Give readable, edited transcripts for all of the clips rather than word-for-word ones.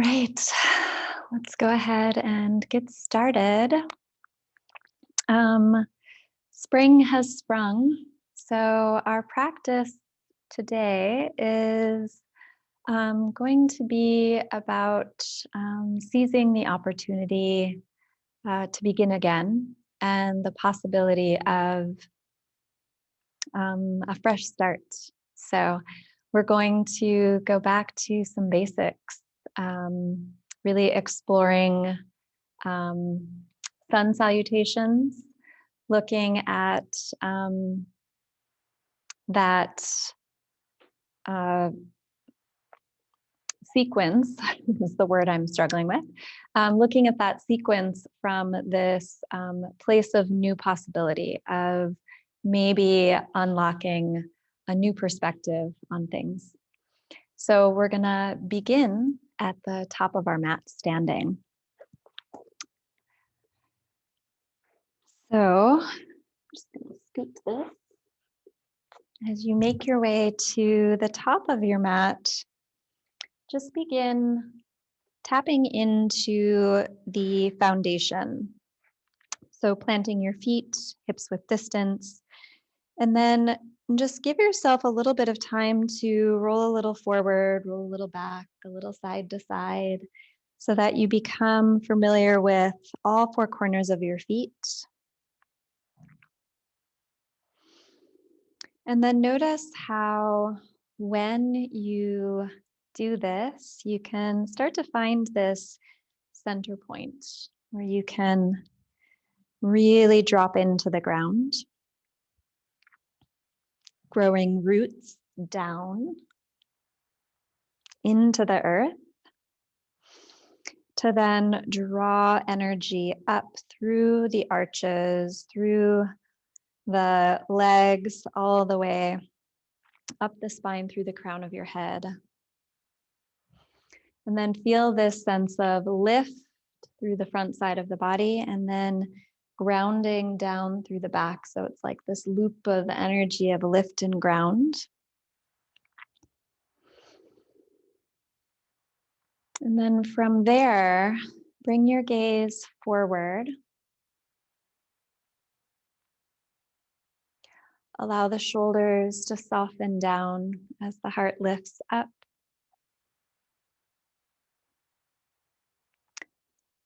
right, let's go ahead and get started. Um, Spring has sprung, so our practice today is going to be about seizing the opportunity to begin again and the possibility of a fresh start. So, we're going to go back to some basics, really exploring um, sun salutations, looking at that uh, sequence is the word I'm struggling with. Looking at that sequence from this place of new possibility, of maybe unlocking a new perspective on things. So we're going to begin at the top of our mat standing. So just going to scoot this. As you make your way to the top of your mat, just begin tapping into the foundation. So planting your feet, hips width distance, and then just give yourself a little bit of time to roll a little forward, roll a little back, a little side to side, so that you become familiar with all four corners of your feet. And then notice how when you do this, you can start to find this center point where you can really drop into the ground, growing roots down into the earth to then draw energy up through the arches, through the legs, all the way up the spine through the crown of your head. And then feel this sense of lift through the front side of the body and then grounding down through the back. So it's like this loop of energy of lift and ground. And then from there, bring your gaze forward. Allow the shoulders to soften down as the heart lifts up.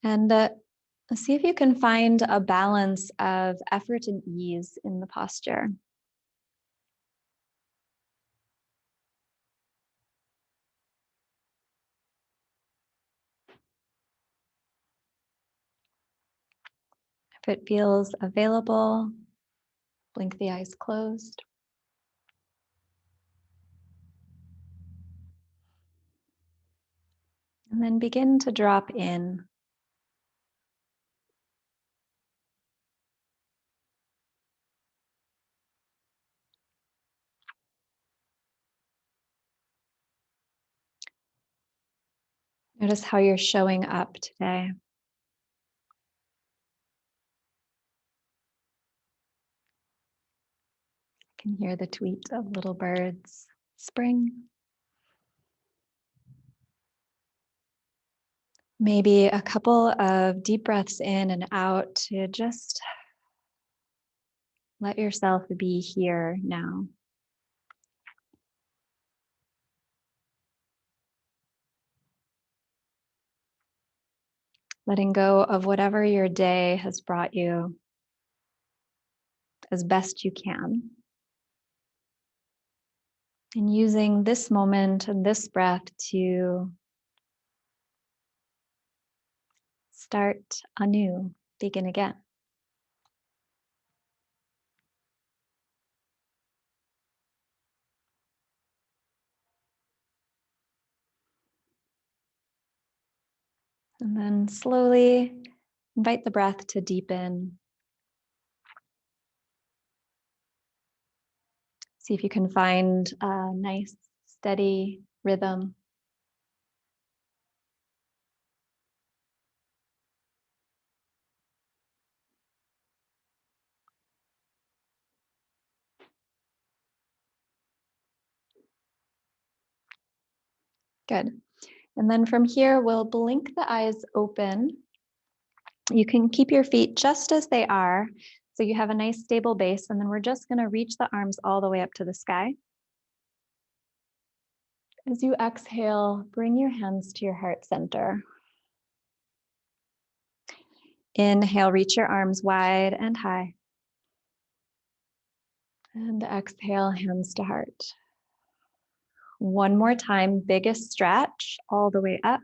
And see if you can find a balance of effort and ease in the posture. If it feels available, blink the eyes closed. And then begin to drop in. Notice how you're showing up today. I can hear the tweet of little birds. Spring. Maybe a couple of deep breaths in and out to just let yourself be here now. Letting go of whatever your day has brought you as best you can. And using this moment and this breath to start anew, begin again. And then slowly invite the breath to deepen. See if you can find a nice, steady rhythm. Good. And then from here, we'll blink the eyes open. You can keep your feet just as they are, so you have a nice stable base, and then we're just going to reach the arms all the way up to the sky. As you exhale, bring your hands to your heart center. Inhale, reach your arms wide and high. And exhale, hands to heart. One more time, biggest stretch all the way up.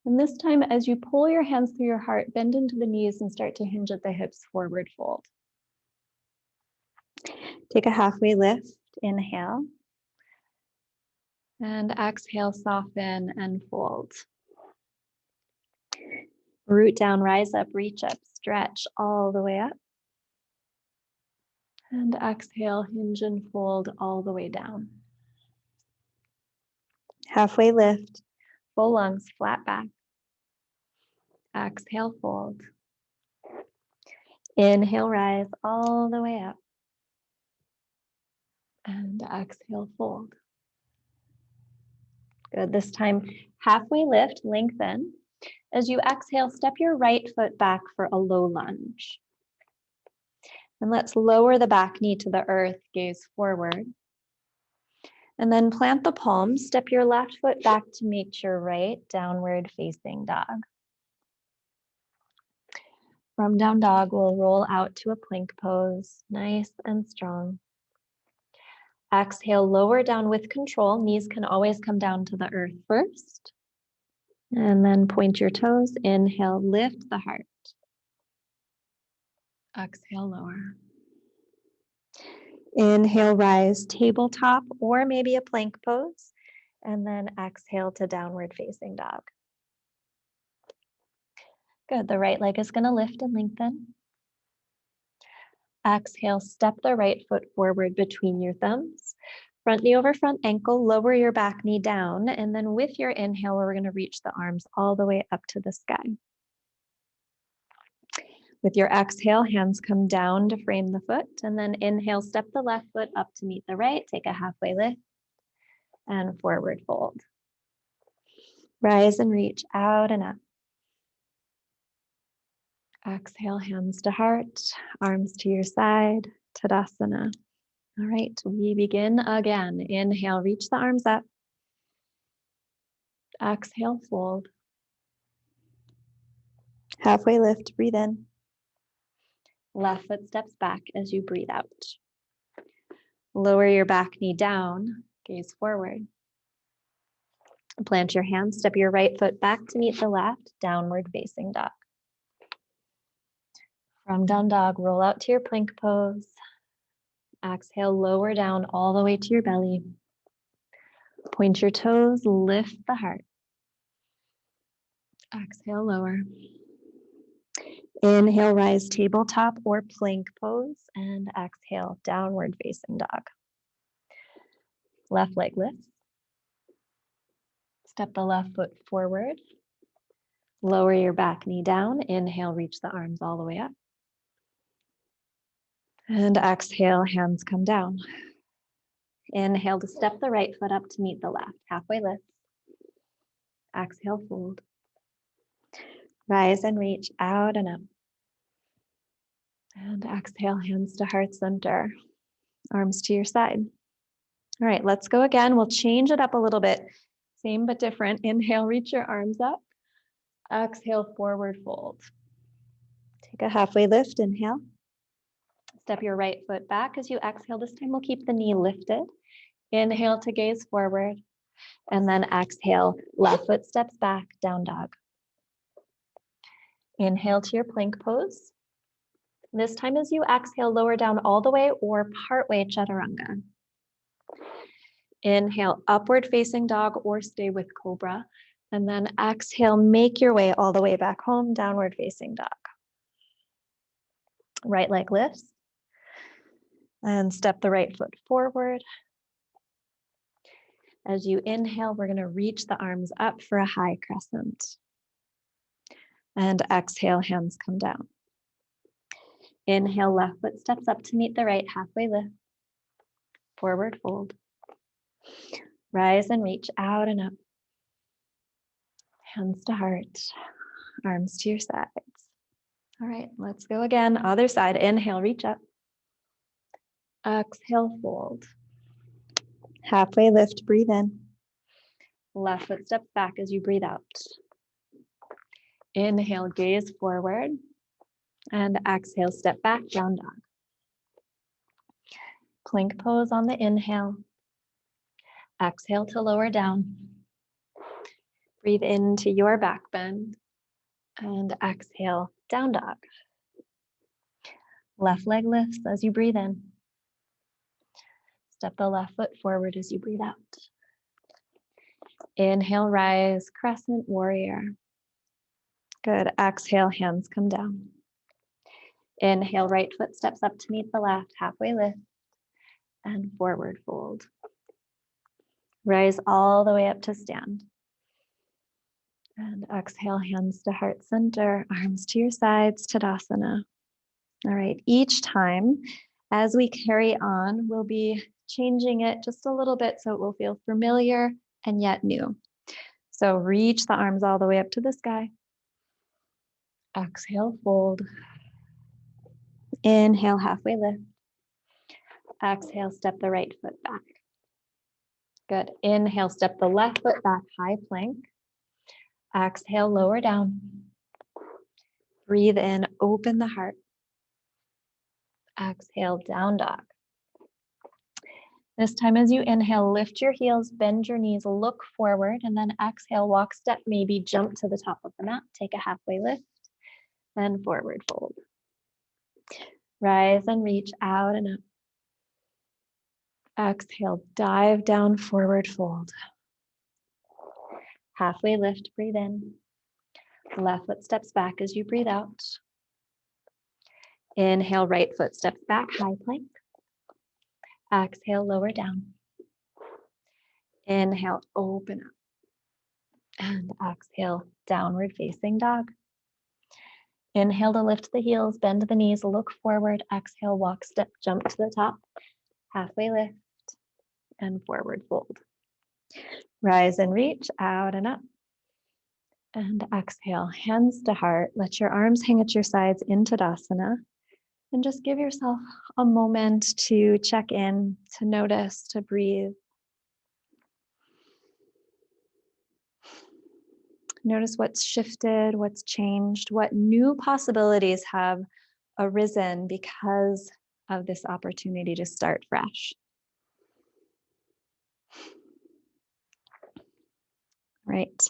And this time, as you pull your hands through your heart, bend into the knees and start to hinge at the hips, forward fold. Take a halfway lift, inhale. And exhale, soften and fold. Root down, rise up, reach up, stretch all the way up. And exhale, hinge and fold all the way down. Halfway lift, full lungs, flat back. Exhale, fold. Inhale, rise all the way up. And exhale, fold. Good. This time, halfway lift, lengthen. As you exhale, step your right foot back for a low lunge. And let's lower the back knee to the earth, gaze forward. And then plant the palms, step your left foot back to meet your right, downward facing dog. From down dog, we'll roll out to a plank pose, nice and strong. Exhale, lower down with control. Knees can always come down to the earth first. And then point your toes. Inhale, lift the heart. Exhale, lower. Inhale, rise, tabletop, or maybe a plank pose. And then exhale to downward facing dog. Good. The right leg is going to lift and lengthen. Exhale, step the right foot forward between your thumbs. Front knee over front ankle, lower your back knee down. And then with your inhale, we're going to reach the arms all the way up to the sky. With your exhale, hands come down to frame the foot. And then inhale, step the left foot up to meet the right. Take a halfway lift and forward fold. Rise and reach out and up. Exhale, hands to heart, arms to your side, Tadasana. All right, we begin again. Inhale, reach the arms up. Exhale, fold. Halfway lift, breathe in. Left foot steps back as you breathe out. Lower your back knee down, gaze forward. Plant your hands, step your right foot back to meet the left, downward facing dog. From down dog, roll out to your plank pose. Exhale, lower down all the way to your belly. Point your toes, lift the heart. Exhale, lower. Inhale, rise, tabletop or plank pose, and exhale, downward facing dog. Left leg lifts. Step the left foot forward. Lower your back knee down. Inhale, reach the arms all the way up. And exhale, hands come down. Inhale to step the right foot up to meet the left. Halfway lift. Exhale, fold. Rise and reach out and up. And exhale, hands to heart center. Arms to your side. All right, let's go again. We'll change it up a little bit. Same but different. Inhale, reach your arms up. Exhale, forward fold. Take a halfway lift, inhale. Step your right foot back as you exhale. This time we'll keep the knee lifted. Inhale to gaze forward. And then exhale, left foot steps back, down dog. Inhale to your plank pose. This time as you exhale, lower down all the way or partway chaturanga. Inhale, upward facing dog or stay with cobra. And then exhale, make your way all the way back home, downward facing dog. Right leg lifts. And step the right foot forward. As you inhale, we're going to reach the arms up for a high crescent. And exhale, hands come down. Inhale, left foot steps up to meet the right, halfway lift. Forward fold. Rise and reach out and up. Hands to heart, arms to your sides. All right, let's go again. Other side. Inhale, reach up. Exhale, fold. Halfway lift, breathe in. Left foot steps back as you breathe out. Inhale, gaze forward. And exhale, step back, down dog. Plank pose on the inhale. Exhale to lower down. Breathe into your back bend. And exhale, down dog. Left leg lifts as you breathe in. Step the left foot forward as you breathe out. Inhale, rise, crescent warrior. Good. Exhale, hands come down. Inhale, right foot steps up to meet the left, halfway lift, and forward fold. Rise all the way up to stand. And exhale, hands to heart center, arms to your sides, Tadasana. All right, each time as we carry on, we'll be changing it just a little bit so it will feel familiar and yet new. So reach the arms all the way up to the sky. Exhale, fold. Inhale, halfway lift. Exhale, step the right foot back. Good. Inhale, step the left foot back, high plank. Exhale, lower down. Breathe in, open the heart. Exhale, down dog. This time as you inhale, lift your heels, bend your knees, look forward, and then exhale, walk, step, maybe jump to the top of the mat. Take a halfway lift, then forward fold. Rise and reach out and up. Exhale, dive down, forward fold. Halfway lift, breathe in. Left foot steps back as you breathe out. Inhale, right foot steps back, high plank. Exhale, lower down. Inhale, open up. And exhale, downward facing dog. Inhale to lift the heels, bend the knees, look forward. Exhale, walk, step, jump to the top. Halfway lift and forward fold. Rise and reach out and up. And exhale, hands to heart. Let your arms hang at your sides in Tadasana. And just give yourself a moment to check in, to notice, to breathe. Notice what's shifted, what's changed, what new possibilities have arisen because of this opportunity to start fresh. Right.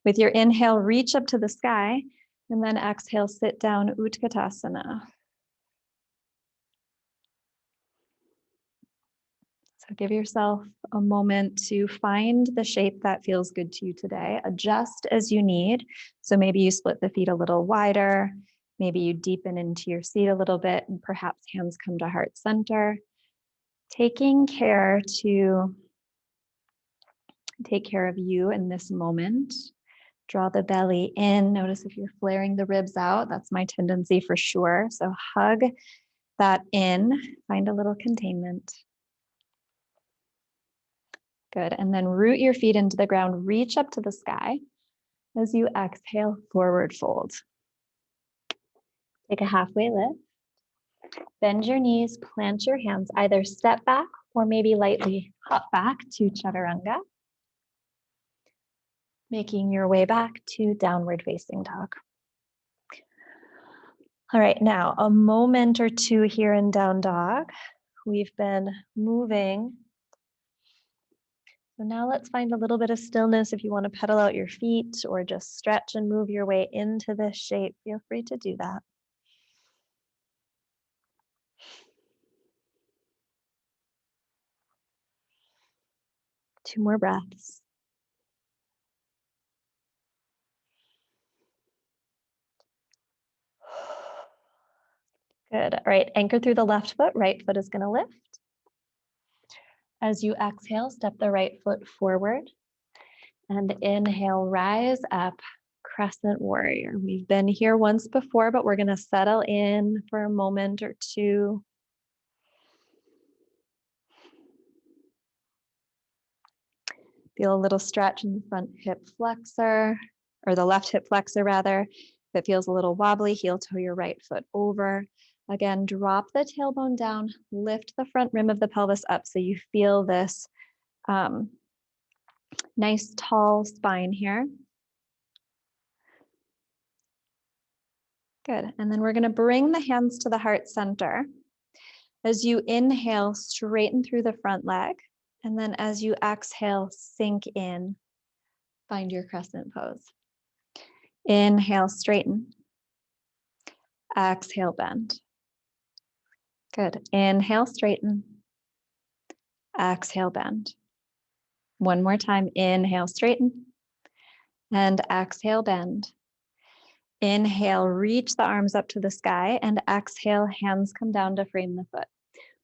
With your inhale, reach up to the sky, and then exhale, sit down, Utkatasana. So give yourself a moment to find the shape that feels good to you today. Adjust as you need. So maybe you split the feet a little wider. Maybe you deepen into your seat a little bit, and perhaps hands come to heart center. Taking care to take care of you in this moment. Draw the belly in. Notice if you're flaring the ribs out. That's my tendency for sure. So hug that in. Find a little containment. Good. And then root your feet into the ground. Reach up to the sky. As you exhale, forward fold. Take a halfway lift. Bend your knees, plant your hands. Either step back or maybe lightly hop back to Chaturanga. Making your way back to downward facing dog. All right, now a moment or two here in down dog. We've been moving. So now let's find a little bit of stillness. If you want to pedal out your feet or just stretch and move your way into this shape, feel free to do that. Two more breaths. Good. All right, anchor through the left foot. Right foot is going to lift. As you exhale, step the right foot forward. And inhale, rise up, crescent warrior. We've been here once before, but we're going to settle in for a moment or two. Feel a little stretch in the front hip flexor. or the left hip flexor rather. If it feels a little wobbly, heel toe your right foot over. Again, drop the tailbone down, lift the front rim of the pelvis up so you feel this nice tall spine here. Good. And then we're going to bring the hands to the heart center. As you inhale, straighten through the front leg. And then as you exhale, sink in. Find your crescent pose. Inhale, straighten. Exhale, bend. Good. Inhale, straighten. Exhale, bend. One more time. Inhale, straighten. And exhale, bend. Inhale, reach the arms up to the sky, and exhale, hands come down to frame the foot.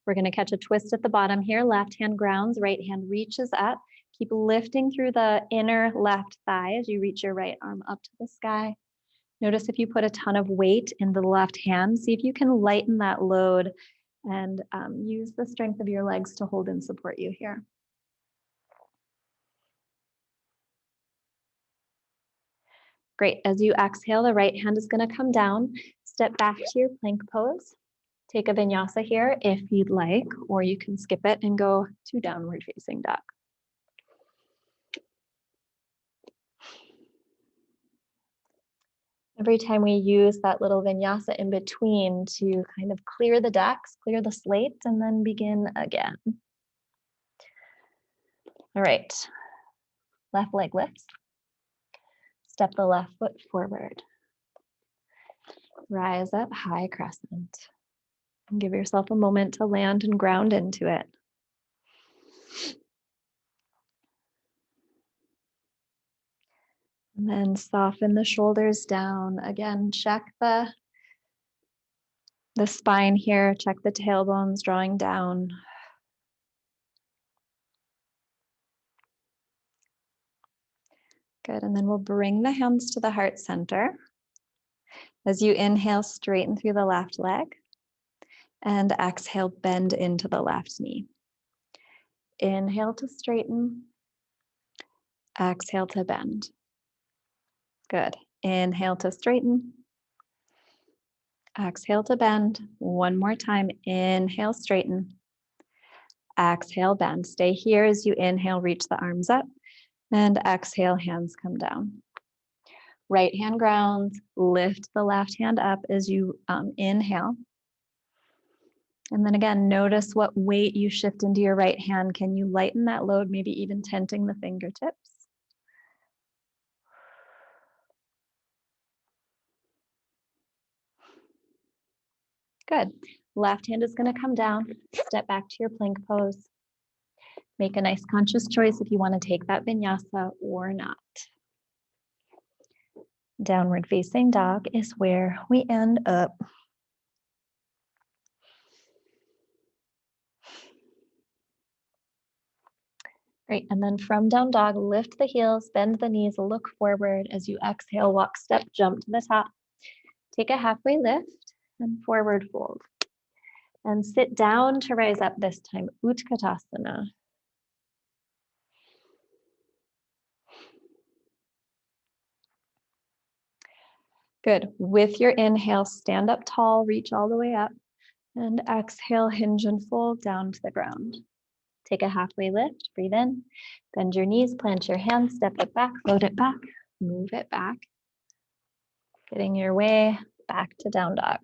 We're going to catch a twist at the bottom here. Left hand grounds, right hand reaches up. Keep lifting through the inner left thigh as you reach your right arm up to the sky. Notice if you put a ton of weight in the left hand, see if you can lighten that load and use the strength of your legs to hold and support you here. Great. As you exhale, the right hand is going to come down. Step back to your plank pose. Take a vinyasa here if you'd like, or you can skip it and go to downward facing dog. Every time we use that little vinyasa in between to kind of clear the decks, clear the slate, and then begin again. All right. Left leg lifts. Step the left foot forward. Rise up, high crescent. And give yourself a moment to land and ground into it. And then soften the shoulders down. Again, check the spine here. Check the tailbones drawing down. Good. And then we'll bring the hands to the heart center. As you inhale, straighten through the left leg. And exhale, bend into the left knee. Inhale to straighten. Exhale to bend. Good. Inhale to straighten. Exhale to bend. One more time. Inhale, straighten. Exhale, bend. Stay here as you inhale, reach the arms up. And exhale, hands come down. Right hand grounds. Lift the left hand up as you inhale. And then again, notice what weight you shift into your right hand. Can you lighten that load, maybe even tenting the fingertips? Good. Left hand is going to come down. Step back to your plank pose. Make a nice conscious choice if you want to take that vinyasa or not. Downward facing dog is where we end up. Great. And then from down dog, lift the heels, bend the knees, look forward. As you exhale, walk, step, jump to the top. Take a halfway lift and forward fold. And sit down to rise up this time, Utkatasana. Good. With your inhale, stand up tall, reach all the way up. And exhale, hinge and fold down to the ground. Take a halfway lift, breathe in, bend your knees, plant your hands, step it back, float it back, move it back. Getting your way back to down dog.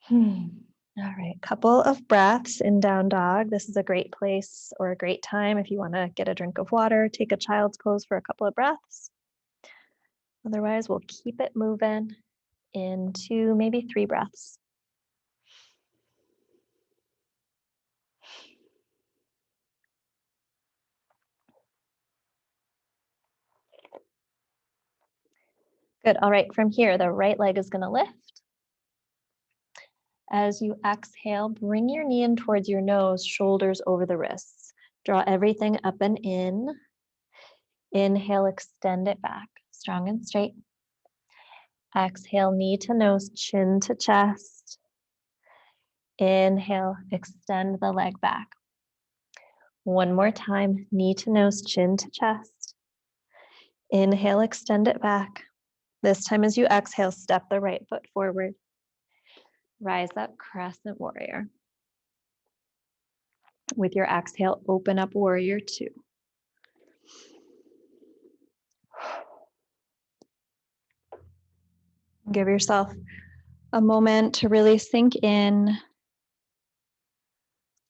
All right, couple of breaths in down dog. This is a great place or a great time if you want to get a drink of water, take a child's pose for a couple of breaths. Otherwise, we'll keep it moving into maybe 3 breaths. Good. All right, from here, the right leg is going to lift. As you exhale, bring your knee in towards your nose, shoulders over the wrists. Draw everything up and in. Inhale, extend it back, strong and straight. Exhale, knee to nose, chin to chest. Inhale, extend the leg back. One more time, knee to nose, chin to chest. Inhale, extend it back. This time as you exhale, step the right foot forward. Rise up, crescent warrior. With your exhale, open up warrior two. Give yourself a moment to really sink in.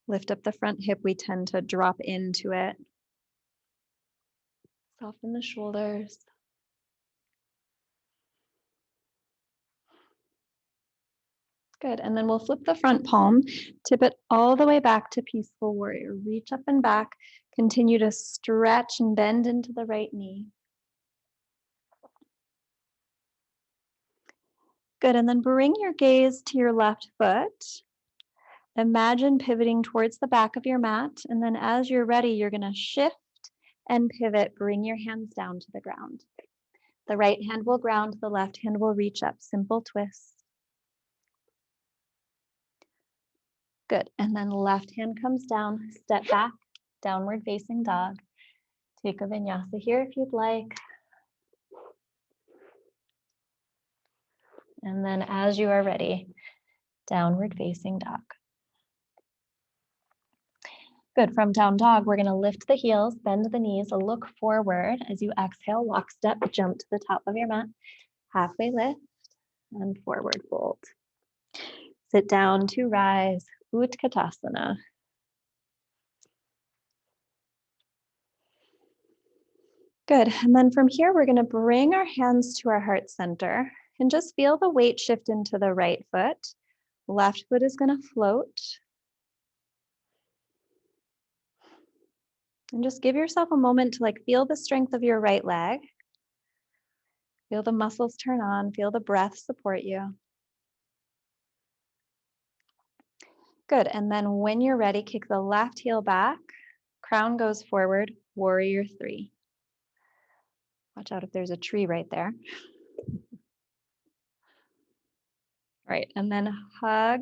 Lift up the front hip. We tend to drop into it. Soften the shoulders. Good. And then we'll flip the front palm, tip it all the way back to peaceful warrior. Reach up and back. Continue to stretch and bend into the right knee. Good. And then bring your gaze to your left foot. Imagine pivoting towards the back of your mat. And then as you're ready, you're going to shift and pivot. Bring your hands down to the ground. The right hand will ground, the left hand will reach up. Simple twist. Good. And then left hand comes down, step back, downward facing dog. Take a vinyasa here if you'd like. And then as you are ready, downward facing dog. Good. From down dog, we're going to lift the heels, bend the knees, look forward. As you exhale, walk step, jump to the top of your mat. Halfway lift and forward fold. Sit down to rise, Utkatasana. Good. And then from here, we're going to bring our hands to our heart center and just feel the weight shift into the right foot. Left foot is going to float. And just give yourself a moment to feel the strength of your right leg. Feel the muscles turn on, feel the breath support you. Good. And then when you're ready, kick the left heel back. Crown goes forward, warrior three. Watch out if there's a tree right there. Right. And then hug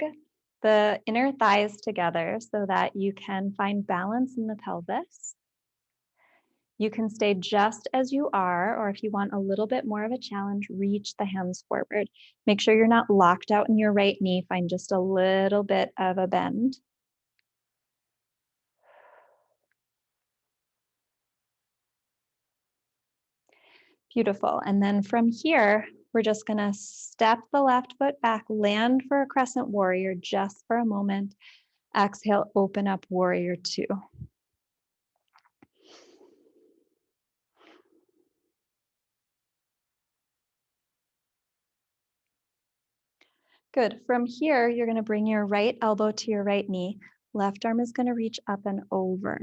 the inner thighs together so that you can find balance in the pelvis. You can stay just as you are, or if you want a little bit more of a challenge, reach the hands forward. Make sure you're not locked out in your right knee. Find just a little bit of a bend. Beautiful. And then from here, we're just going to step the left foot back, land for a crescent warrior just for a moment. Exhale, open up warrior two. Good. From here, you're going to bring your right elbow to your right knee. Left arm is going to reach up and over.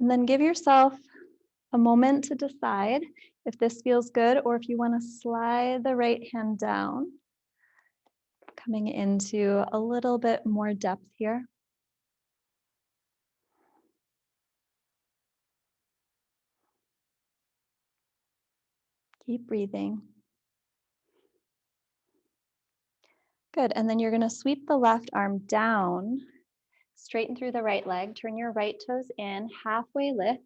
And then give yourself a moment to decide if this feels good or if you want to slide the right hand down. Coming into a little bit more depth here. Keep breathing. Good. And then you're going to sweep the left arm down, straighten through the right leg, turn your right toes in, halfway lift,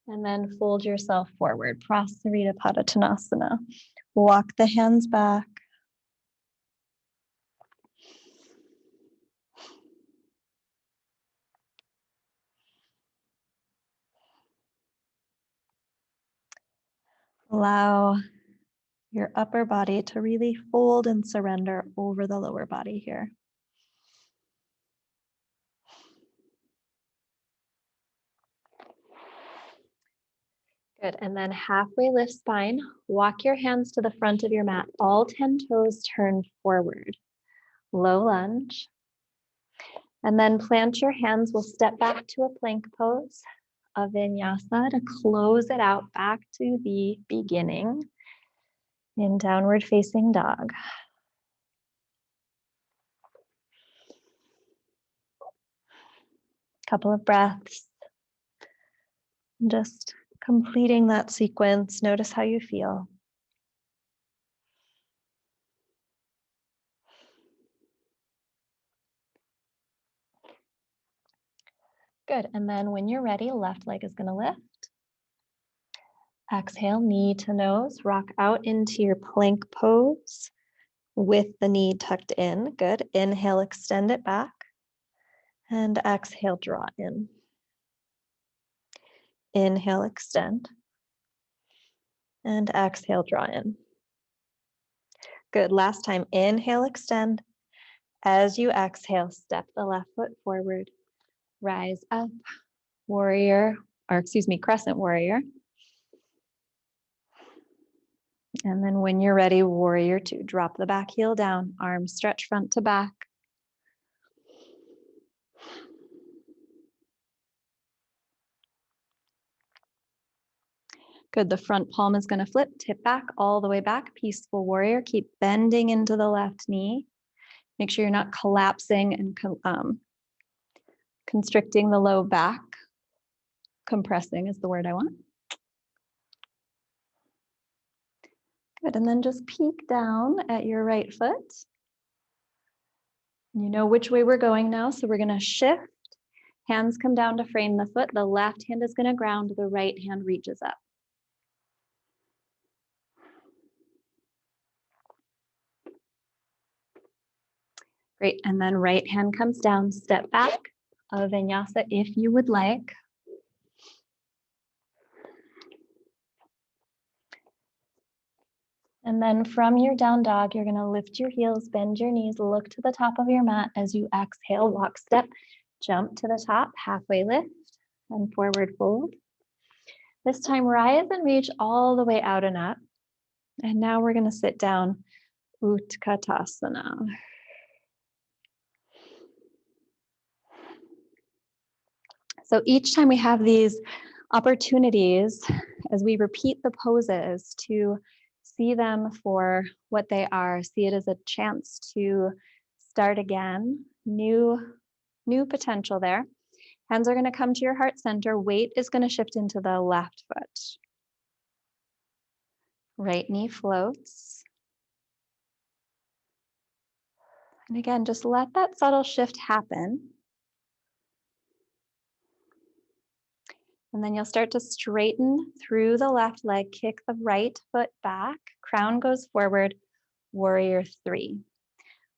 and then fold yourself forward. Prasarita Padottanasana. Walk the hands back. Allow your upper body to really fold and surrender over the lower body here. Good. And then halfway lift spine. Walk your hands to the front of your mat. All 10 toes turn forward. Low lunge. And then plant your hands. We'll step back to a plank pose, a vinyasa to close it out back to the beginning in downward facing dog. Couple of breaths. Just completing that sequence. Notice how you feel. Good. And then when you're ready, left leg is going to lift. Exhale, knee to nose, rock out into your plank pose with the knee tucked in. Good. Inhale, extend it back. And exhale, draw in. Inhale, extend. And exhale, draw in. Good. Last time, inhale, extend. As you exhale, step the left foot forward. Rise up, crescent warrior. And then when you're ready, warrior two. Drop the back heel down, arms stretch front to back. Good, the front palm is gonna flip, tip back, all the way back, peaceful warrior. Keep bending into the left knee. Make sure you're not collapsing and constricting the low back. Compressing is the word I want. Good, and then just peek down at your right foot. You know which way we're going now, so we're gonna shift. Hands come down to frame the foot. The left hand is gonna ground, the right hand reaches up. Great, and then right hand comes down, step back, a vinyasa if you would like. And then from your down dog, you're gonna lift your heels, bend your knees, look to the top of your mat as you exhale, walk step, jump to the top, halfway lift, and forward fold. This time, rise and reach all the way out and up. And now we're gonna sit down, Utkatasana. So each time we have these opportunities, as we repeat the poses, to see them for what they are, see it as a chance to start again, new potential there. Hands are going to come to your heart center. Weight is going to shift into the left foot. Right knee floats. And again, just let that subtle shift happen. And then you'll start to straighten through the left leg, kick the right foot back, crown goes forward, warrior three.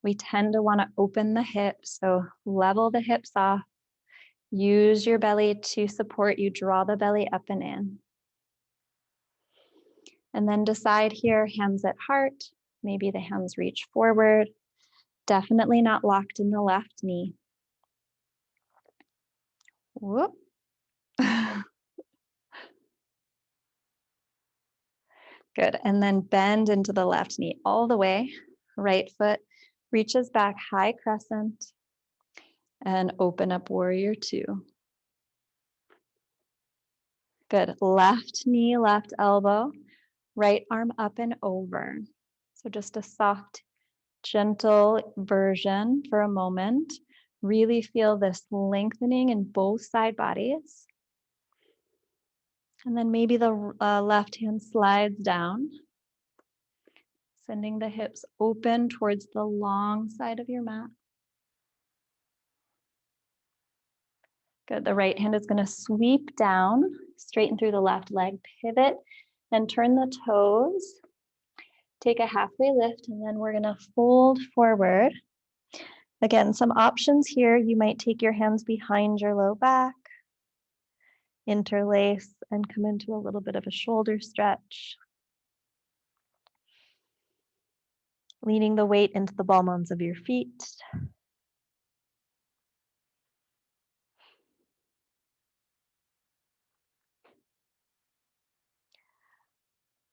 We tend to want to open the hips, so level the hips off. Use your belly to support you, draw the belly up and in. And then decide here, hands at heart, maybe the hands reach forward, definitely not locked in the left knee. Whoop. Good, and then bend into the left knee all the way. Right foot reaches back, high crescent, and open up warrior two. Good, left knee, left elbow, right arm up and over. So just a soft, gentle version for a moment. Really feel this lengthening in both side bodies. And then maybe the left hand slides down, sending the hips open towards the long side of your mat. Good, the right hand is going to sweep down, straighten through the left leg, pivot, and turn the toes. Take a halfway lift, and then we're going to fold forward. Again, some options here. You might take your hands behind your low back, interlace, and come into a little bit of a shoulder stretch. Leaning the weight into the ball mounds of your feet.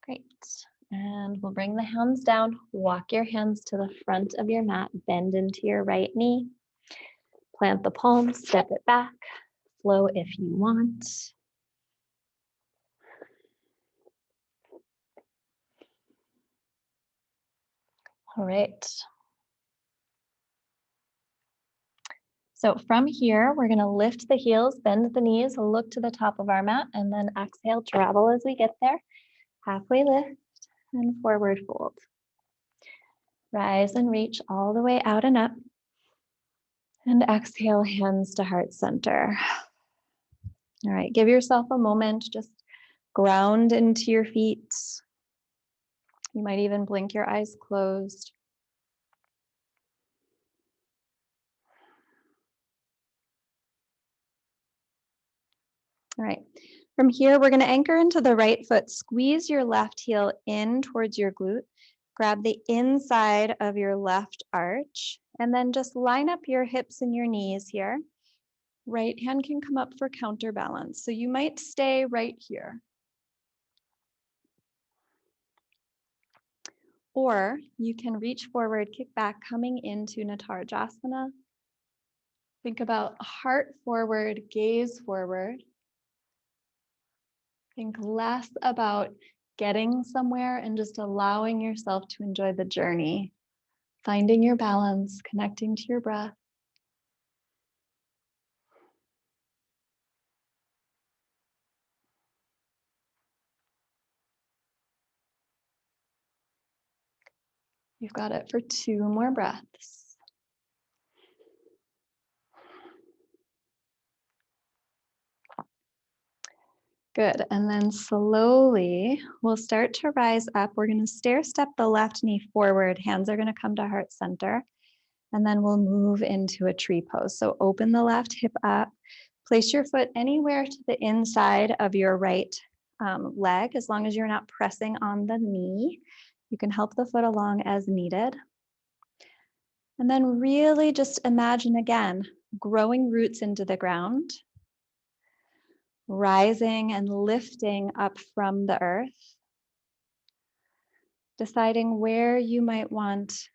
Great. And we'll bring the hands down. Walk your hands to the front of your mat. Bend into your right knee. Plant the palms, step it back. Flow if you want. All right. So from here, we're going to lift the heels, bend the knees, look to the top of our mat, and then exhale, travel as we get there. Halfway lift and forward fold. Rise and reach all the way out and up. And exhale, hands to heart center. All right, give yourself a moment, just ground into your feet. You might even blink your eyes closed. All right, from here, we're gonna anchor into the right foot. Squeeze your left heel in towards your glute. Grab the inside of your left arch, and then just line up your hips and your knees here. Right hand can come up for counterbalance. So you might stay right here. Or you can reach forward, kick back, coming into Natarajasana. Think about heart forward, gaze forward. Think less about getting somewhere and just allowing yourself to enjoy the journey, finding your balance, connecting to your breath. You've got it for 2 more breaths. Good, and then slowly we'll start to rise up. We're gonna stair step the left knee forward. Hands are gonna come to heart center. And then we'll move into a tree pose. So open the left hip up, place your foot anywhere to the inside of your right leg, as long as you're not pressing on the knee. You can help the foot along as needed. And then really just imagine again, growing roots into the ground, rising and lifting up from the earth, deciding where you might want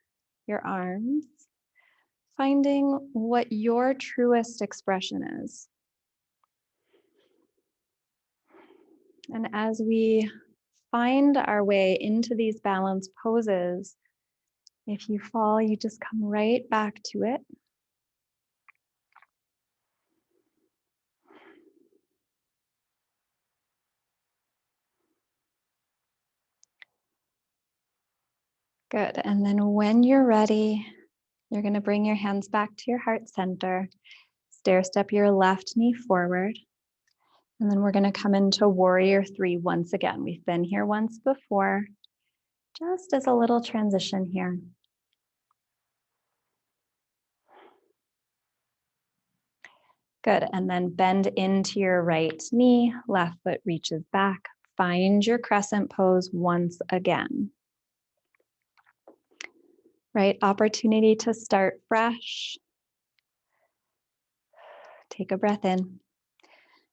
your arms, finding what your truest expression is. And as we find our way into these balance poses, if you fall, you just come right back to it. Good. And then when you're ready, you're going to bring your hands back to your heart center, stair step your left knee forward. And then we're going to come into warrior 3 once again. We've been here once before, just as a little transition here. Good, and then bend into your right knee, left foot reaches back. Find your crescent pose once again. Right, opportunity to start fresh. Take a breath in.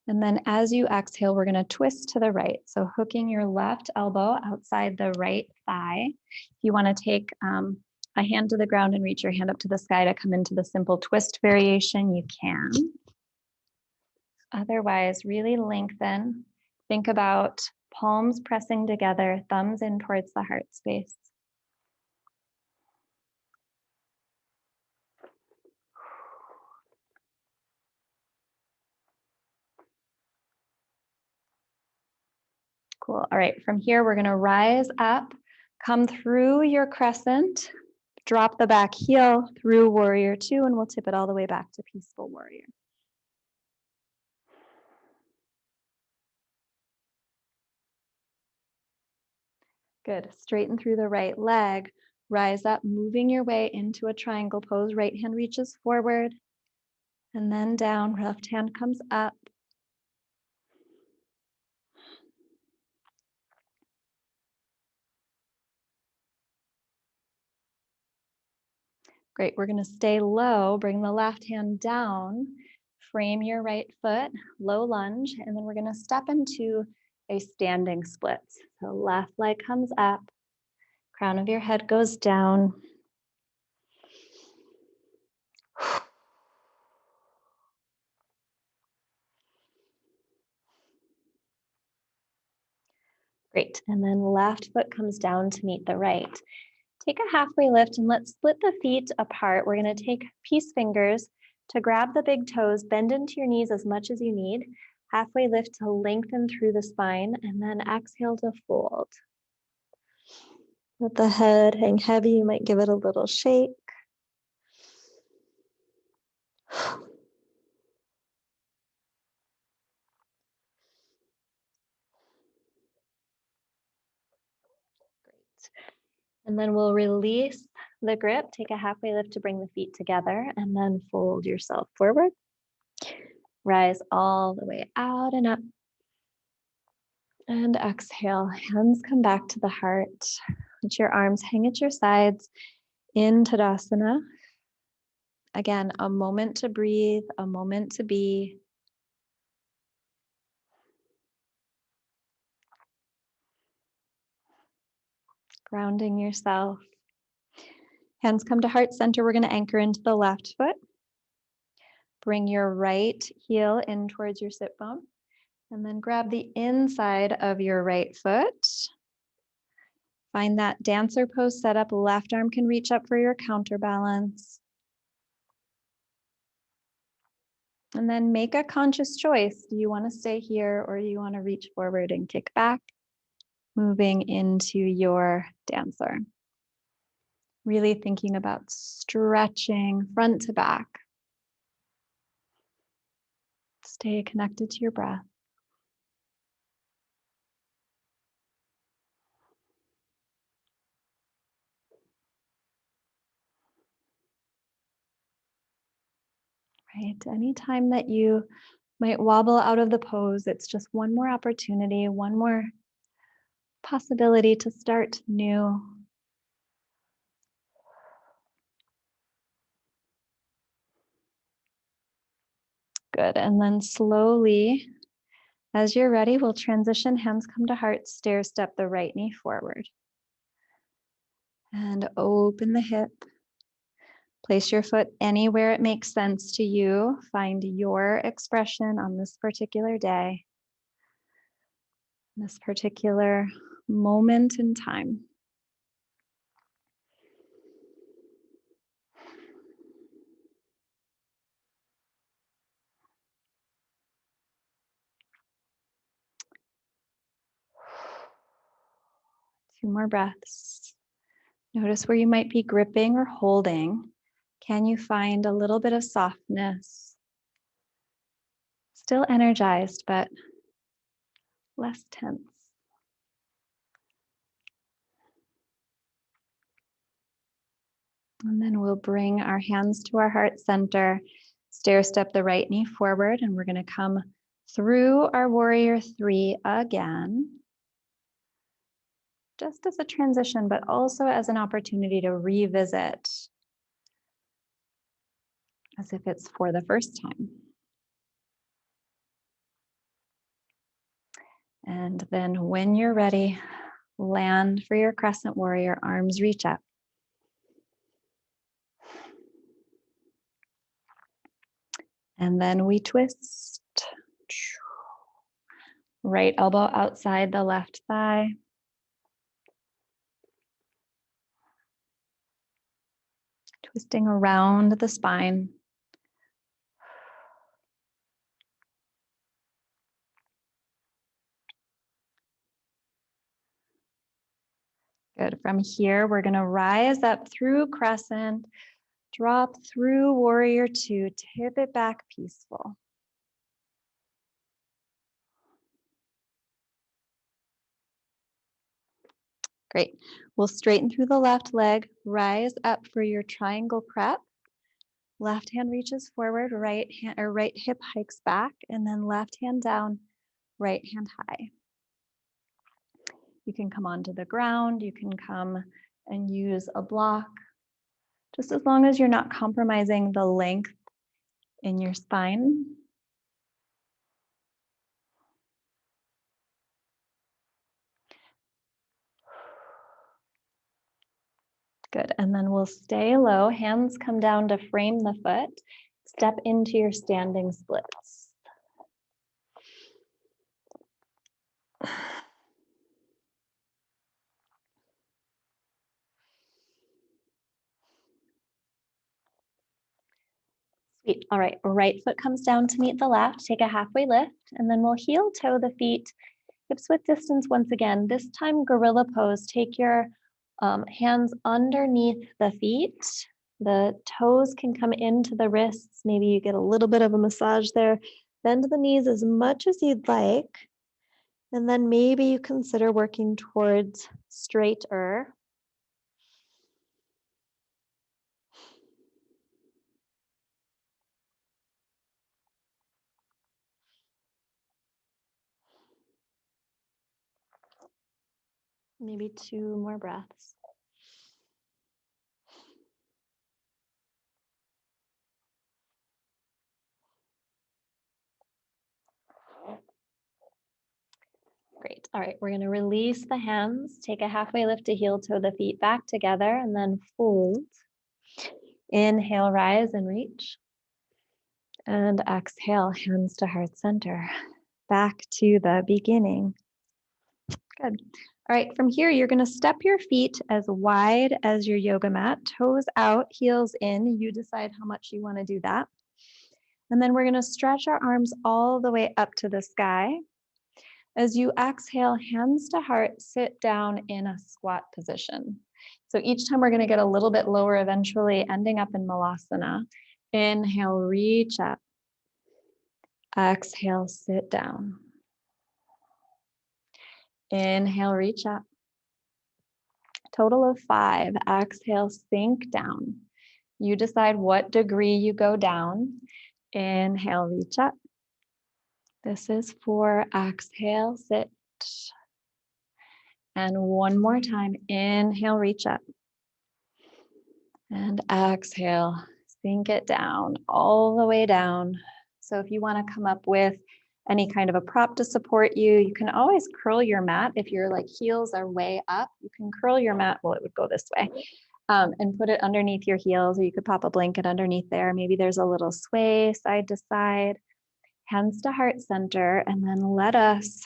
And then as you exhale, we're gonna twist to the right. So hooking your left elbow outside the right thigh. If you wanna take a hand to the ground and reach your hand up to the sky to come into the simple twist variation, you can. Otherwise, really lengthen. Think about palms pressing together, thumbs in towards the heart space. Cool. All right, from here, we're gonna rise up, come through your crescent, drop the back heel through warrior 2, and we'll tip it all the way back to peaceful warrior. Good. Straighten through the right leg, rise up, moving your way into a triangle pose. Right hand reaches forward, and then down, left hand comes up. Great, we're gonna stay low, bring the left hand down, frame your right foot, low lunge, and then we're gonna step into a standing split. So left leg comes up, crown of your head goes down. Great, and then left foot comes down to meet the right. Take a halfway lift and let's split the feet apart. We're gonna take peace fingers to grab the big toes, bend into your knees as much as you need. Halfway lift to lengthen through the spine, and then exhale to fold. Let the head hang heavy, you might give it a little shake. And then we'll release the grip. Take a halfway lift to bring the feet together and then fold yourself forward. Rise all the way out and up. And exhale. Hands come back to the heart. Let your arms hang at your sides in Tadasana. Again, a moment to breathe, a moment to be. Grounding yourself. Hands come to heart center. We're going to anchor into the left foot. Bring your right heel in towards your sit bone. And then grab the inside of your right foot. Find that dancer pose setup. Left arm can reach up for your counterbalance. And then make a conscious choice. Do you want to stay here or do you want to reach forward and kick back? Moving into your dancer. Really thinking about stretching front to back. Stay connected to your breath. Right. Anytime that you might wobble out of the pose, it's just one more opportunity, one more possibility to start new. Good. And then slowly, as you're ready, we'll transition. Hands come to heart, stair step the right knee forward. And open the hip. Place your foot anywhere it makes sense to you. Find your expression on this particular day, this particular moment in time. Two more breaths. Notice where you might be gripping or holding. Can you find a little bit of softness? Still energized, but less tense. And then we'll bring our hands to our heart center, stair step the right knee forward, and we're going to come through our warrior three again. Just as a transition, but also as an opportunity to revisit as if it's for the first time. And then when you're ready, land for your crescent warrior, arms reach up. And then we twist. Right elbow outside the left thigh. Twisting around the spine. Good. From here, we're going to rise up through crescent, drop through warrior two, tip it back peaceful. Great. We'll straighten through the left leg, rise up for your triangle prep. Left hand reaches forward, right hand or right hip hikes back, and then left hand down, right hand high. You can come onto the ground, you can come and use a block, just as long as you're not compromising the length in your spine. Good, and then we'll stay low, hands come down to frame the foot, step into your standing splits. Sweet, all right, right foot comes down to meet the left, take a halfway lift, and then we'll heel toe the feet, hips width distance once again. This time, gorilla pose, take your hands underneath the feet. The toes can come into the wrists. Maybe you get a little bit of a massage there. Bend the knees as much as you'd like. And then maybe you consider working towards straighter. Maybe 2 more breaths. Great. All right, we're going to release the hands. Take a halfway lift to heel toe the feet back together and then fold. Inhale, rise and reach. And exhale, hands to heart center. Back to the beginning. Good. All right, from here, you're going to step your feet as wide as your yoga mat, toes out, heels in. You decide how much you want to do that. And then we're going to stretch our arms all the way up to the sky. As you exhale, hands to heart, sit down in a squat position. So each time we're going to get a little bit lower, eventually ending up in Malasana. Inhale, reach up. Exhale, sit down. Inhale, reach up. Total of 5. Exhale, sink down. You decide what degree you go down. Inhale, reach up. This is 4. Exhale, sit. And one more time. Inhale, reach up. And exhale, sink it down, all the way down. So if you want to come up with any kind of a prop to support you, you can always curl your mat. If your like heels are way up, you can curl your mat. Well, it would go this way. And put it underneath your heels, or you could pop a blanket underneath there. Maybe there's a little sway side to side, hands to heart center, and then let us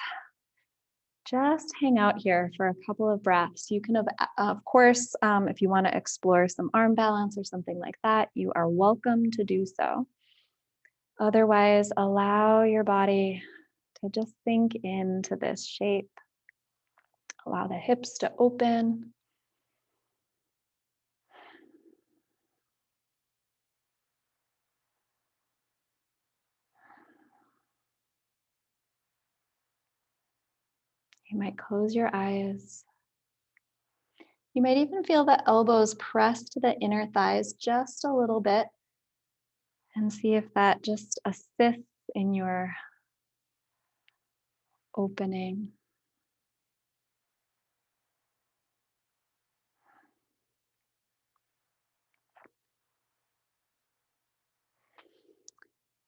just hang out here for a couple of breaths. You can, of course, if you want to explore some arm balance or something like that, you are welcome to do so. Otherwise, allow your body to just sink into this shape. Allow the hips to open. You might close your eyes. You might even feel the elbows pressed to the inner thighs just a little bit and see if that just assists in your opening.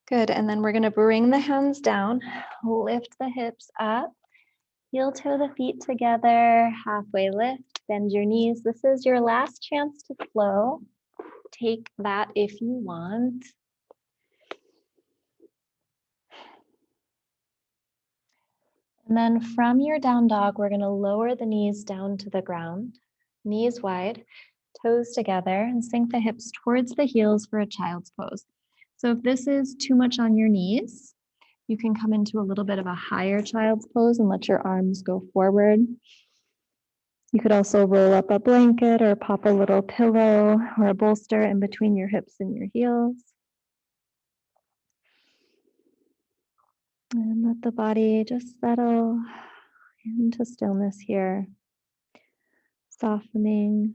Good, and then we're going to bring the hands down, lift the hips up, heel toe the feet together, halfway lift, bend your knees. This is your last chance to flow. Take that if you want. And then from your down dog, we're going to lower the knees down to the ground, knees wide, toes together, and sink the hips towards the heels for a child's pose. So if this is too much on your knees, you can come into a little bit of a higher child's pose and let your arms go forward. You could also roll up a blanket or pop a little pillow or a bolster in between your hips and your heels. And let the body just settle into stillness here, softening.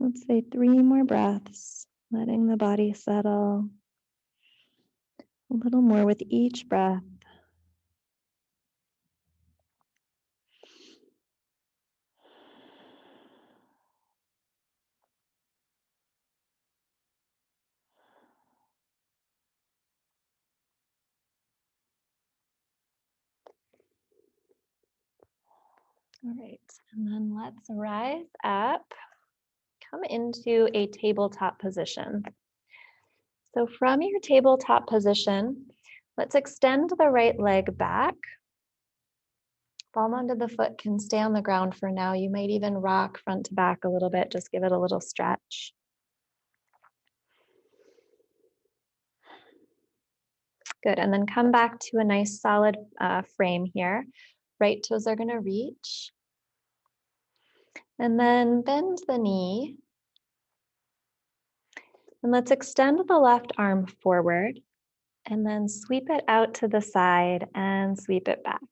Let's say 3 more breaths, letting the body settle a little more with each breath. All right, and then let's rise up, come into a tabletop position. So from your tabletop position, let's extend the right leg back. Palm onto the foot can stay on the ground for now. You might even rock front to back a little bit, just give it a little stretch. Good, and then come back to a nice solid frame here. Right toes are gonna reach. And then bend the knee. And let's extend the left arm forward and then sweep it out to the side and sweep it back.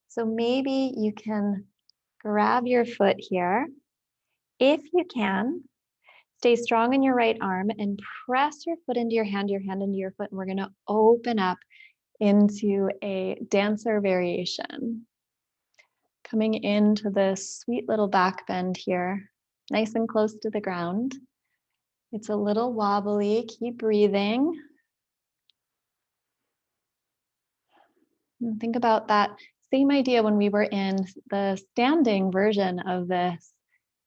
So maybe you can grab your foot here. If you can, stay strong in your right arm and press your foot into your hand into your foot, and we're gonna open up into a dancer variation. Coming into this sweet little back bend here, nice and close to the ground. It's a little wobbly, keep breathing. And think about that same idea when we were in the standing version of this,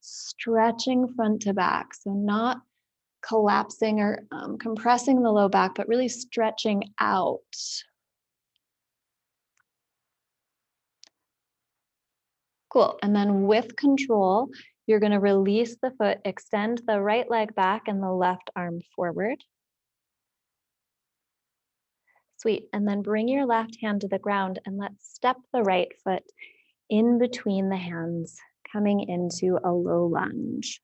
stretching front to back. So not collapsing or compressing the low back, but really stretching out. Cool, and then with control, you're gonna release the foot, extend the right leg back and the left arm forward. Sweet, and then bring your left hand to the ground and let's step the right foot in between the hands, coming into a low lunge.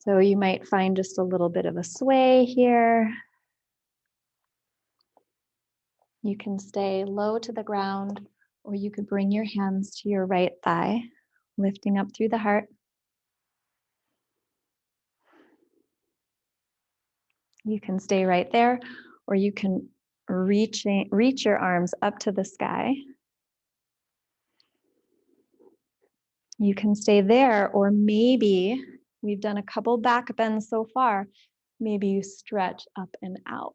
So you might find just a little bit of a sway here. You can stay low to the ground, or you could bring your hands to your right thigh, lifting up through the heart. You can stay right there, or you can reach your arms up to the sky. You can stay there, or maybe we've done a couple back bends so far. Maybe you stretch up and out.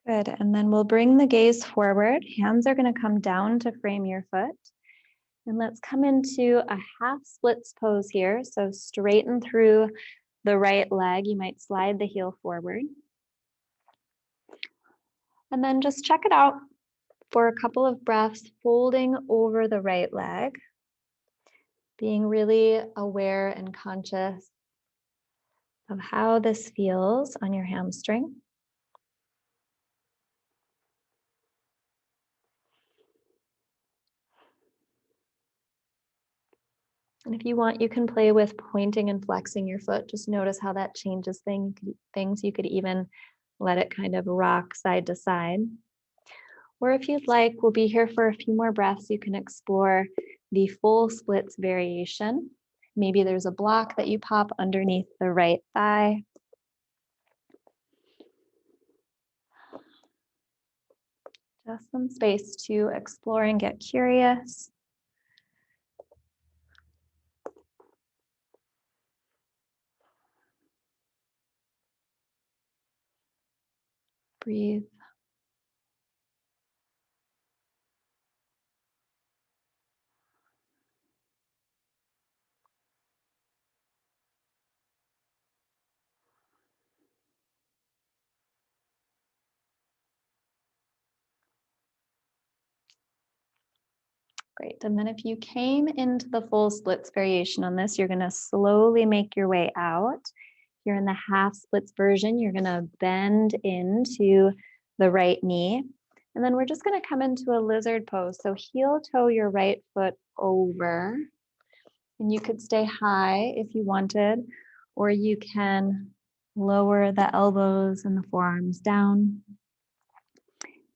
Good, and then we'll bring the gaze forward. Hands are gonna come down to frame your foot. And let's come into a half splits pose here. So straighten through the right leg. You might slide the heel forward. And then just check it out for a couple of breaths, folding over the right leg, being really aware and conscious of how this feels on your hamstring. And if you want, you can play with pointing and flexing your foot. Just notice how that changes things. You could even let it kind of rock side to side. Or if you'd like, we'll be here for a few more breaths. You can explore the full splits variation. Maybe there's a block that you pop underneath the right thigh. Just some space to explore and get curious. Breathe. Great, and then if you came into the full splits variation on this, you're gonna slowly make your way out. You're in the half splits version, you're gonna bend into the right knee. And then we're just gonna come into a lizard pose. So heel toe your right foot over. And you could stay high if you wanted, or you can lower the elbows and the forearms down.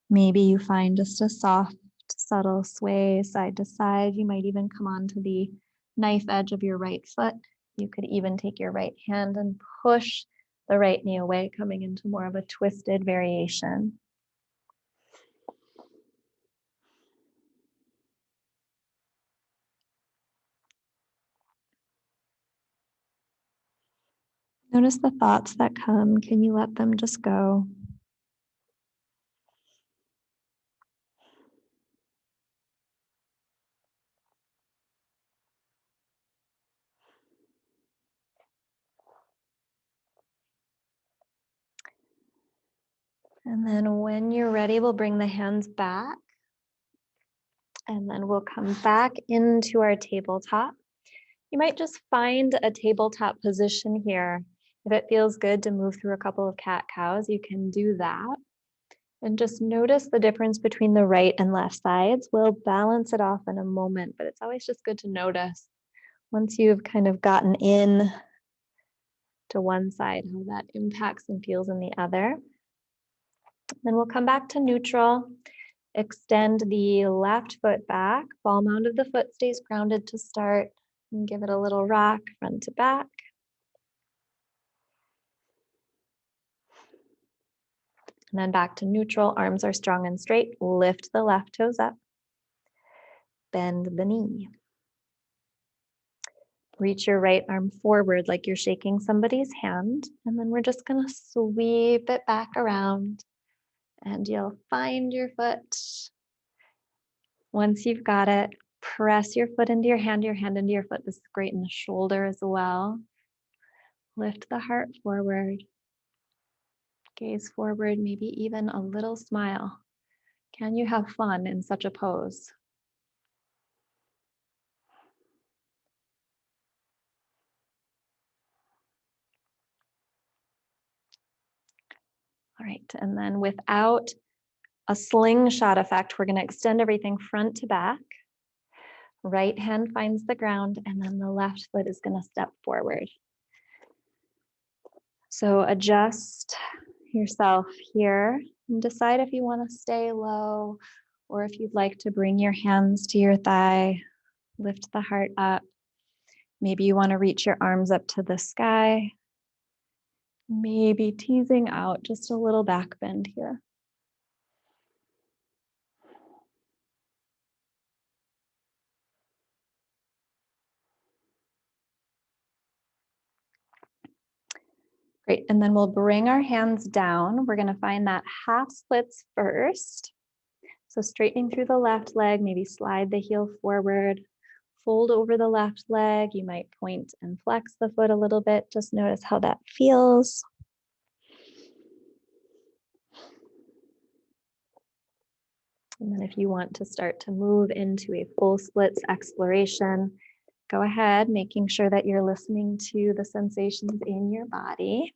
Maybe you find just a soft, subtle sway side to side. You might even come onto the knife edge of your right foot. You could even take your right hand and push the right knee away, coming into more of a twisted variation. Notice the thoughts that come. Can you let them just go? And then when you're ready, we'll bring the hands back And then we'll come back into our tabletop. You might just find a tabletop position here. If it feels good to move through a couple of cat-cows, you can do that. And just notice the difference between the right and left sides. We'll balance it off in a moment, but it's always just good to notice once you've kind of gotten in to one side, how that impacts and feels in the other. Then we'll come back to neutral. Extend the left foot back. Ball mound of the foot stays grounded to start. And give it a little rock front to back. And then back to neutral. Arms are strong and straight. Lift the left toes up. Bend the knee. Reach your right arm forward like you're shaking somebody's hand. And then we're just going to sweep it back around. And you'll find your foot. Once you've got it, press your foot into your hand into your foot. This is great in the shoulder as well. Lift the heart forward. Gaze forward, maybe even a little smile. Can you have fun in such a pose? All right, and then without a slingshot effect, we're going to extend everything front to back. Right hand finds the ground, and then the left foot is going to step forward. So adjust yourself here and decide if you want to stay low or if you'd like to bring your hands to your thigh, lift the heart up. Maybe you want to reach your arms up to the sky. Maybe teasing out just a little back bend here. Great, and then we'll bring our hands down. We're gonna find that half splits first. So straightening through the left leg, maybe slide the heel forward, fold over the left leg. You might point and flex the foot a little bit. Just notice how that feels. And then if you want to start to move into a full splits exploration, go ahead, making sure that you're listening to the sensations in your body.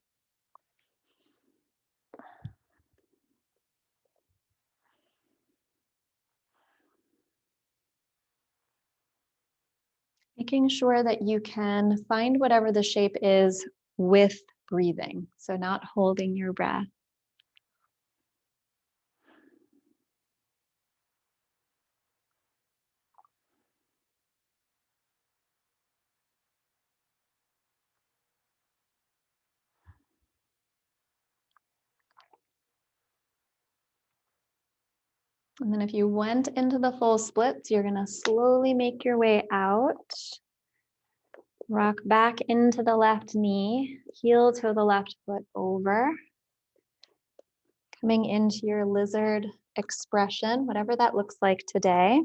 Making sure that you can find whatever the shape is with breathing, so not holding your breath. And then if you went into the full splits, you're going to slowly make your way out. Rock back into the left knee, heel toe the left foot over. Coming into your lizard expression, whatever that looks like today.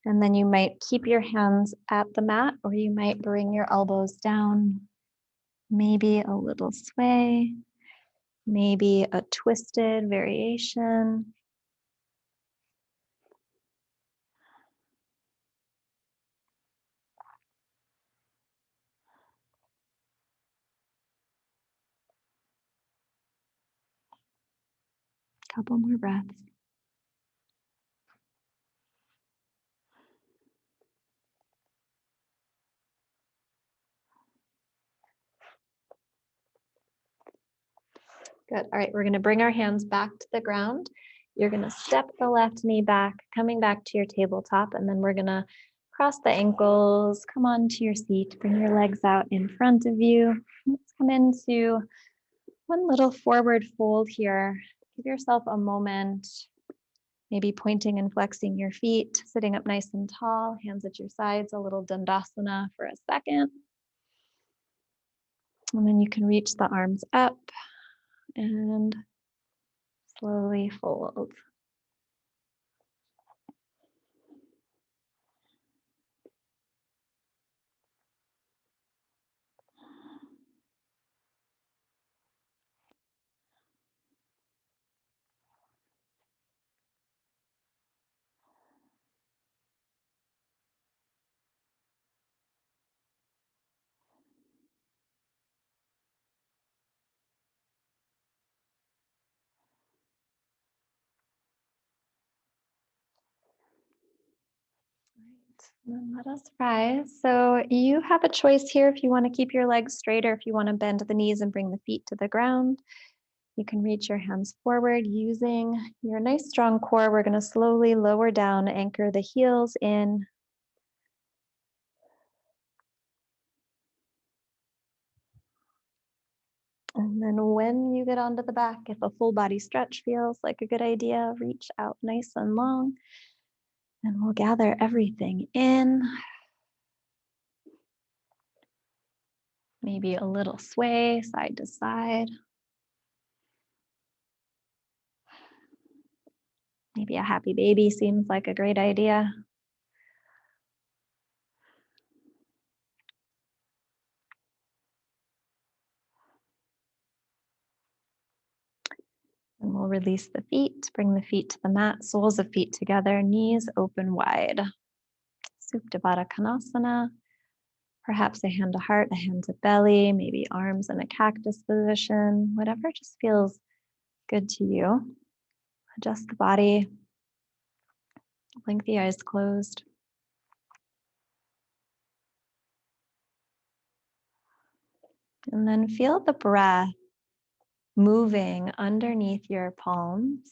And then you might keep your hands at the mat, or you might bring your elbows down. Maybe a little sway, maybe a twisted variation. Couple more breaths. Good. All right, we're going to bring our hands back to the ground. You're going to step the left knee back, coming back to your tabletop, and then we're going to cross the ankles, come onto your seat, bring your legs out in front of you. Let's come into one little forward fold here. Give yourself a moment, maybe pointing and flexing your feet, sitting up nice and tall, hands at your sides, a little dandasana for a second. And then you can reach the arms up and slowly fold. And then let us rise. So you have a choice here if you want to keep your legs straight or if you want to bend the knees and bring the feet to the ground. You can reach your hands forward using your nice strong core. We're going to slowly lower down, anchor the heels in. And then when you get onto the back, if a full body stretch feels like a good idea, reach out nice and long. And we'll gather everything in. Maybe a little sway side to side. Maybe a happy baby seems like a great idea. And we'll release the feet, bring the feet to the mat, soles of feet together, knees open wide. Supta Baddha Konasana. Perhaps a hand to heart, a hand to belly, maybe arms in a cactus position, whatever just feels good to you. Adjust the body, blink the eyes closed. And then feel the breath moving underneath your palms,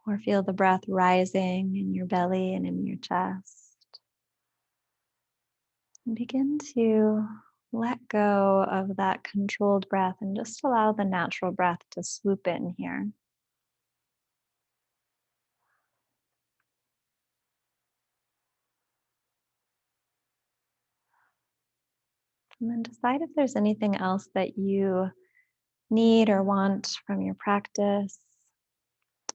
or feel the breath rising in your belly and in your chest. And begin to let go of that controlled breath and just allow the natural breath to swoop in here. And then decide if there's anything else that you need or want from your practice.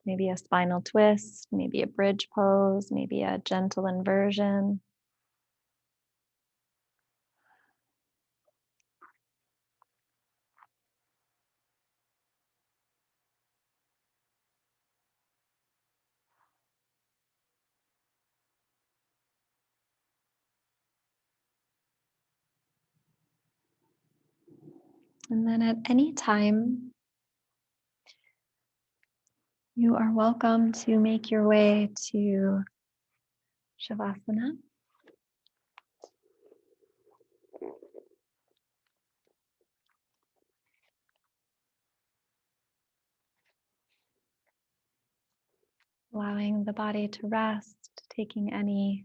Maybe a spinal twist, maybe a bridge pose, maybe a gentle inversion. And then at any time, you are welcome to make your way to Shavasana. Allowing the body to rest, taking any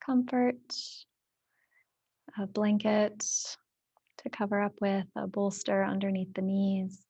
comfort, a blanket to cover up with, a bolster underneath the knees.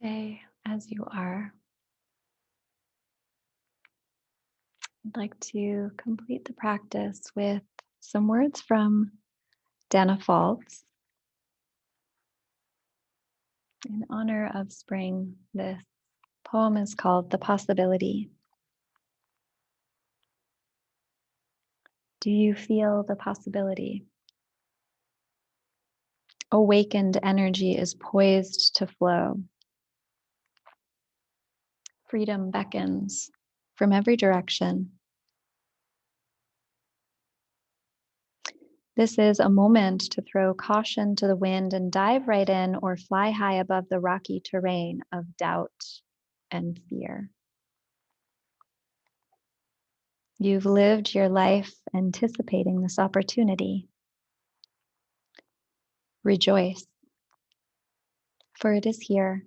Stay as you are. I'd like to complete the practice with some words from Dana Faults. In honor of spring, this poem is called The Possibility. Do you feel the possibility? Awakened energy is poised to flow. Freedom beckons from every direction. This is a moment to throw caution to the wind and dive right in or fly high above the rocky terrain of doubt and fear. You've lived your life anticipating this opportunity. Rejoice, for it is here,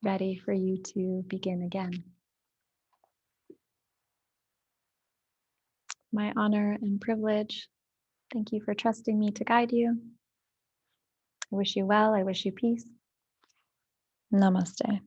ready for you to begin again. My honor and privilege. Thank you for trusting me to guide you. I wish you well. I wish you peace. Namaste.